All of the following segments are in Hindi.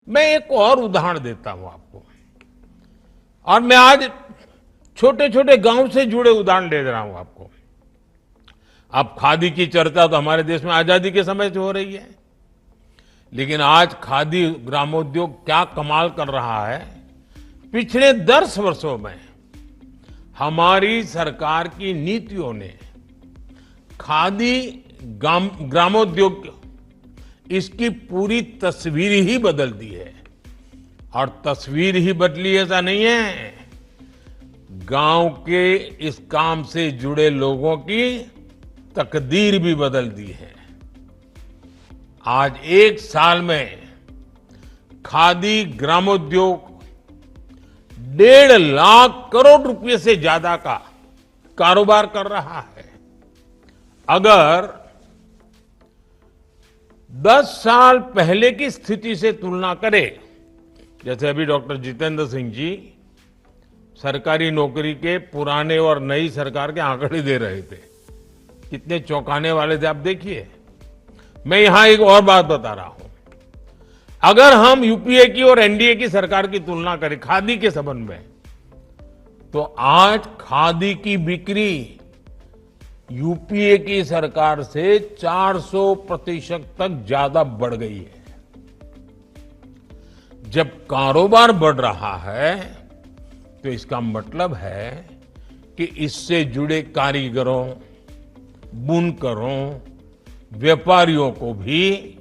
मैं एक और उदाहरण देता हूं आपको, और मैं आज छोटे छोटे गांव से जुड़े उदाहरण दे रहा हूं आपको। अब खादी की चर्चा तो हमारे देश में आजादी के समय से हो रही है, लेकिन आज खादी ग्रामोद्योग क्या कमाल कर रहा है। पिछले 10 वर्षों में हमारी सरकार की नीतियों ने खादी ग्रामोद्योग इसकी पूरी तस्वीर ही बदल दी है। और तस्वीर ही बदली ऐसा नहीं है, गांव के इस काम से जुड़े लोगों की तकदीर भी बदल दी है। आज 1 साल में खादी ग्रामोद्योग 1.5 लाख करोड़ रुपए से ज्यादा का कारोबार कर रहा है। अगर 10 साल पहले की स्थिति से तुलना करें, जैसे अभी डॉक्टर जितेंद्र सिंह जी सरकारी नौकरी के पुराने और नई सरकार के आंकड़े दे रहे थे, कितने चौंकाने वाले थे आप देखिए। मैं यहां एक और बात बता रहा हूं, अगर हम यूपीए की और एनडीए की सरकार की तुलना करें खादी के संबंध में, तो आज खादी की बिक्री यूपीए की सरकार से 400% तक ज्यादा बढ़ गई है। जब कारोबार बढ़ रहा है तो इसका मतलब है कि इससे जुड़े कारीगरों, बुनकरों, व्यापारियों को भी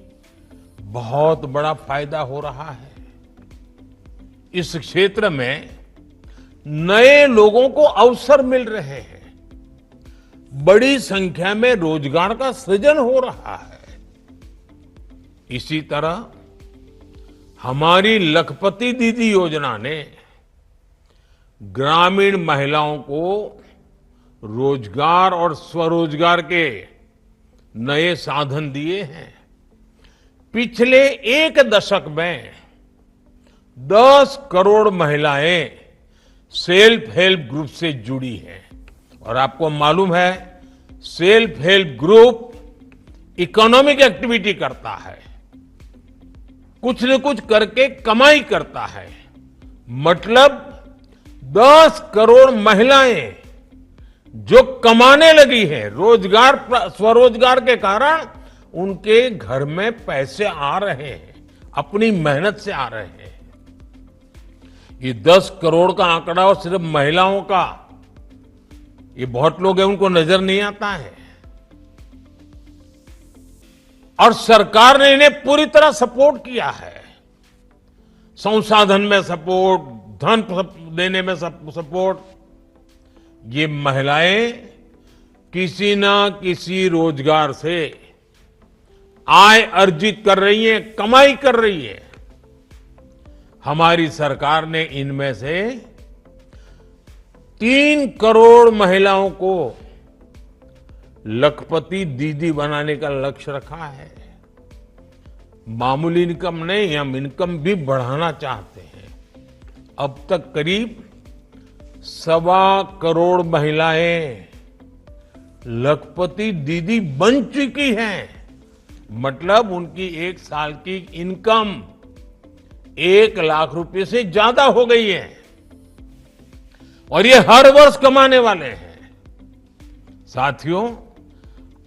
बहुत बड़ा फायदा हो रहा है। इस क्षेत्र में नए लोगों को अवसर मिल रहे हैं, बड़ी संख्या में रोजगार का सृजन हो रहा है। इसी तरह हमारी लखपति दीदी योजना ने ग्रामीण महिलाओं को रोजगार और स्वरोजगार के नए साधन दिए हैं। पिछले 1 दशक में 10 करोड़ महिलाएं सेल्फ हेल्प ग्रुप से जुड़ी हैं। और आपको मालूम है, self help group economic activity करता है, कुछ न कुछ करके कमाई करता है। मतलब 10 करोड़ महिलाएं जो कमाने लगी है, रोजगार स्वरोजगार के कारण उनके घर में पैसे आ रहे हैं, अपनी मेहनत से आ रहे हैं। ये 10 करोड़ का आंकड़ा और सिर्फ महिलाओं का, ये बहुत लोग हैं उनको नजर नहीं आता है। और सरकार ने इन्हें पूरी तरह सपोर्ट किया है, संसाधन में सपोर्ट, धन देने में सपोर्ट। ये महिलाएं किसी ना किसी रोजगार से आय अर्जित कर रही हैं, कमाई कर रही है। हमारी सरकार ने इनमें से 3 करोड़ महिलाओं को लखपति दीदी बनाने का लक्ष्य रखा है। मामूली इनकम नहीं, हम इनकम भी बढ़ाना चाहते हैं। अब तक करीब 1.25 करोड़ महिलाएं लखपति दीदी बन चुकी हैं। मतलब उनकी 1 साल की इनकम 1 लाख रुपए से ज्यादा हो गई है, और ये हर वर्ष कमाने वाले हैं। साथियों,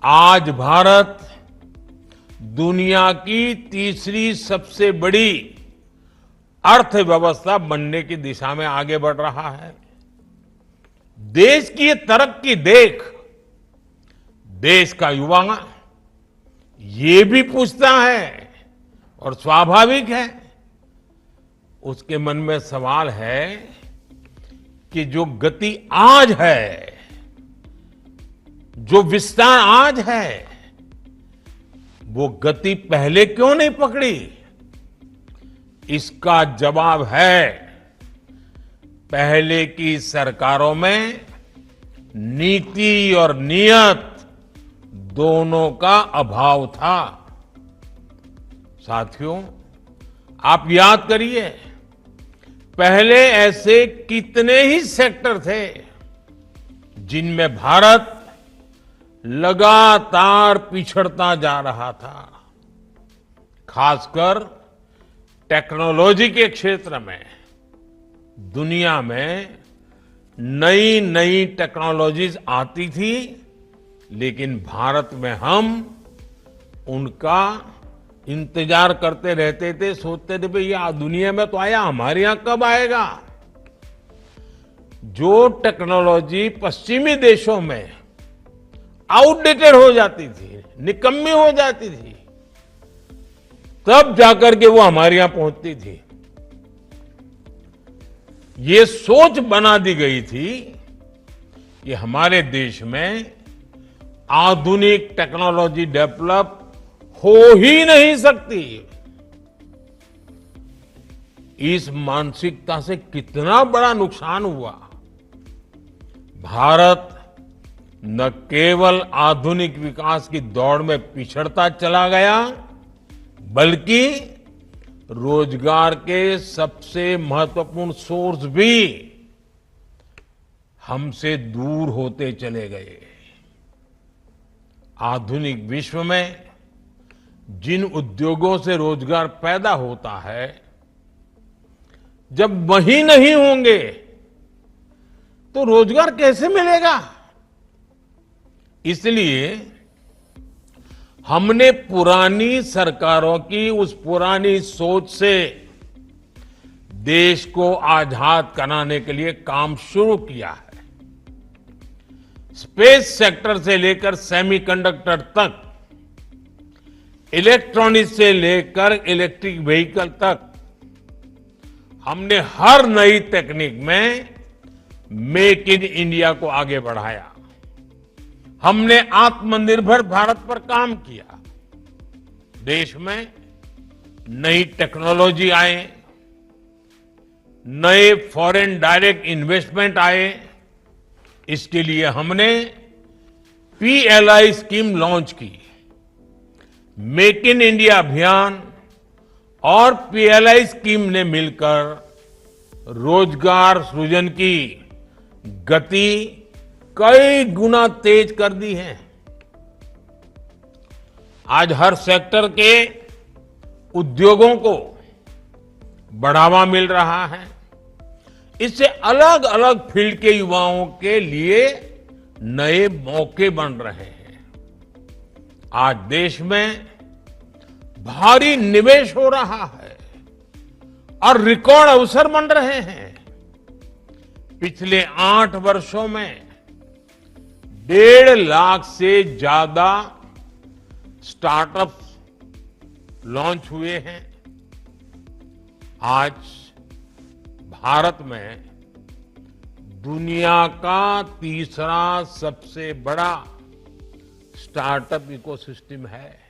आज भारत दुनिया की तीसरी सबसे बड़ी अर्थव्यवस्था बनने की दिशा में आगे बढ़ रहा है। देश की ये तरक्की देख देश का युवा ये भी पूछता है, और स्वाभाविक है उसके मन में सवाल है कि जो गति आज है, जो विस्तार आज है, वो गति पहले क्यों नहीं पकड़ी? इसका जवाब है, पहले की सरकारों में नीति और नियत दोनों का अभाव था। साथियों, आप याद करिए, पहले ऐसे कितने ही सेक्टर थे जिनमें भारत लगातार पिछड़ता जा रहा था। खासकर टेक्नोलॉजी के क्षेत्र में दुनिया में नई नई टेक्नोलॉजीज आती थी, लेकिन भारत में हम उनका इंतजार करते रहते थे, सोचते थे भाई ये दुनिया में तो आया, हमारे यहां कब आएगा। जो टेक्नोलॉजी पश्चिमी देशों में आउटडेटेड हो जाती थी, निकम्मी हो जाती थी, तब जाकर के वो हमारे यहां पहुंचती थी। ये सोच बना दी गई थी कि हमारे देश में आधुनिक टेक्नोलॉजी डेवलप हो ही नहीं सकती। इस मानसिकता से कितना बड़ा नुकसान हुआ। भारत न केवल आधुनिक विकास की दौड़ में पिछड़ता चला गया, बल्कि रोजगार के सबसे महत्वपूर्ण सोर्स भी हमसे दूर होते चले गए। आधुनिक विश्व में जिन उद्योगों से रोजगार पैदा होता है, जब वही नहीं होंगे तो रोजगार कैसे मिलेगा। इसलिए हमने पुरानी सरकारों की उस पुरानी सोच से देश को आजाद कराने के लिए काम शुरू किया है। स्पेस सेक्टर से लेकर सेमीकंडक्टर तक, इलेक्ट्रॉनिक्स से लेकर इलेक्ट्रिक व्हीकल तक, हमने हर नई टेक्निक में मेक इन इंडिया को आगे बढ़ाया। हमने आत्मनिर्भर भारत पर काम किया। देश में नई टेक्नोलॉजी आए, नए फॉरेन डायरेक्ट इन्वेस्टमेंट आए। इसके लिए हमने पीएलआई स्कीम लॉन्च की। मेक इन इंडिया अभियान और पीएलआई स्कीम ने मिलकर रोजगार सृजन की गति कई गुना तेज कर दी है। आज हर सेक्टर के उद्योगों को बढ़ावा मिल रहा है। इससे अलग अलग फील्ड के युवाओं के लिए नए मौके बन रहे हैं। आज देश में भारी निवेश हो रहा है और रिकॉर्ड अवसर बन रहे हैं। पिछले 8 वर्षों में 1.5 लाख से ज्यादा स्टार्टअप लॉन्च हुए हैं। आज भारत में दुनिया का तीसरा सबसे बड़ा स्टार्टअप इकोसिस्टम है।